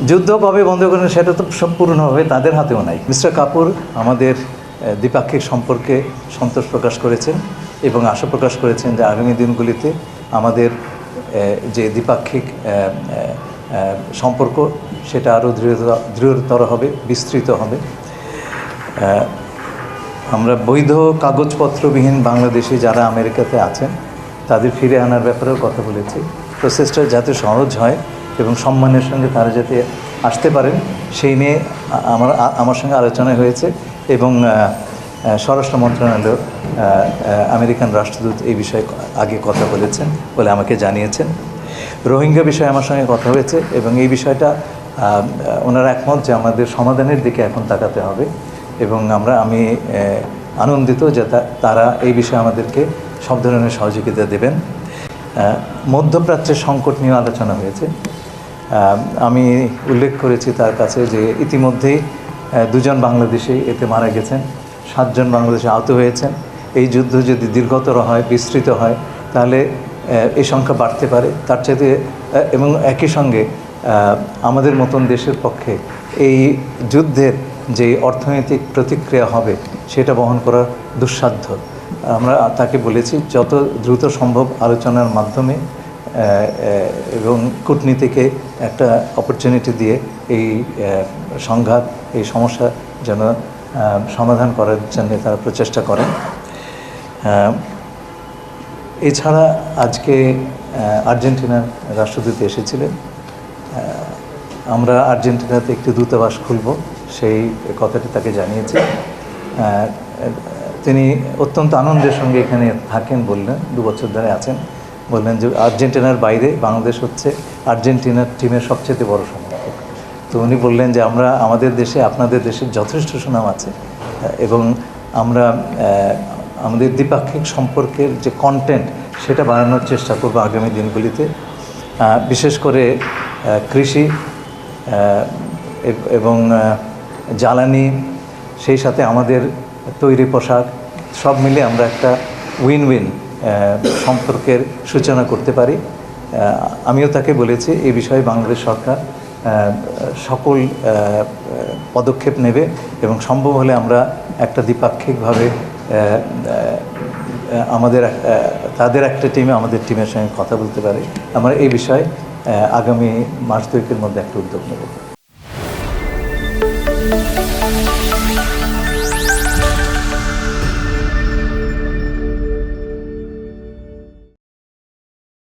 যুদ্ধ কবে বন্ধ করবেন সেটা তো সম্পূর্ণভাবে তাদের হাতেও নাই। মিস্টার কাপুর আমাদের দ্বিপাক্ষিক সম্পর্কে সন্তোষ প্রকাশ করেছেন এবং আশা প্রকাশ করেছেন যে আগামী দিনগুলিতে আমাদের যে দ্বিপাক্ষিক সম্পর্ক সেটা আরও দৃঢ়তর হবে, বিস্তৃত হবে। আমরা বৈধ কাগজপত্রবিহীন বাংলাদেশি যারা আমেরিকাতে আছেন তাদের ফিরে আনার ব্যাপারেও কথা বলেছি। প্রসেসটা যাতে সহজ হয় এবং সম্মানের সঙ্গে তারা যাতে আসতে পারেন সেই নিয়ে আমার সঙ্গে আলোচনা হয়েছে এবং স্বরাষ্ট্র মন্ত্রণালয় আমেরিকান রাষ্ট্রদূত এই বিষয়ে আগে কথা বলেছেন বলে আমাকে জানিয়েছেন। রোহিঙ্গা বিষয়ে আমার সঙ্গে কথা হয়েছে এবং এই বিষয়টা ওনারা একমত যে আমাদের সমাধানের দিকে এখন তাকাতে হবে এবং আমি আনন্দিত যে তারা এই বিষয়ে আমাদেরকে সব ধরনের সহযোগিতা দেবেন। মধ্যপ্রাচ্যের সংকট নিয়ে আলোচনা হয়েছে। আমি উল্লেখ করেছি তার কাছে যে ইতিমধ্যেই 2 জন বাংলাদেশি এতে মারা গেছেন, 7 জন বাংলাদেশি আহত হয়েছেন। এই যুদ্ধ যদি দীর্ঘতর হয়, বিস্তৃত হয়, তাহলে এই সংখ্যা বাড়তে পারে। তার চাইতে এবং একই সঙ্গে আমাদের মতন দেশের পক্ষে এই যুদ্ধের যে অর্থনৈতিক প্রতিক্রিয়া হবে সেটা বহন করা দুঃসাধ্য। আমরা তাকে বলেছি যত দ্রুত সম্ভব আলোচনার মাধ্যমে এবং কূটনীতিকে একটা অপরচুনিটি দিয়ে এই সংঘাত, এই সমস্যা যেন সমাধান করার জন্য তারা প্রচেষ্টা করেন। এছাড়া আজকে আর্জেন্টিনার রাষ্ট্রদূত এসেছিলেন। আমরা আর্জেন্টিনাতে একটি দূতাবাস খুলব সেই কথাটি তাকে জানিয়েছি। তিনি অত্যন্ত আনন্দের সঙ্গে এখানে থাকেন বললেন, 2 বছর ধরে আছেন। বললেন যে আর্জেন্টিনার বাইরে বাংলাদেশ হচ্ছে আর্জেন্টিনার টিমের সবচেয়ে বড় সমর্থক। তো উনি বললেন যে আমাদের দেশে আপনাদের দেশের যথেষ্ট সুনাম আছে এবং আমরা আমাদের দ্বিপাক্ষিক সম্পর্কের যে কন্টেন্ট সেটা বাড়ানোর চেষ্টা করব আগামী দিনগুলিতে। বিশেষ করে কৃষি এবং জ্বালানি, সেই সাথে আমাদের তৈরি পোশাক, সব মিলে আমরা একটা উইন উইন সম্পর্কের সূচনা করতে পারি। আমিও তাকে বলেছি এই বিষয়ে বাংলাদেশ সরকার সকল পদক্ষেপ নেবে এবং সম্ভব হলে আমরা একটা দ্বিপাক্ষিকভাবে তাদের একটা টিমে আমাদের টিমের সঙ্গে কথা বলতে পারি। আমরা এই বিষয়ে আগামী মাস 2 মধ্যে একটা উদ্যোগ নেব।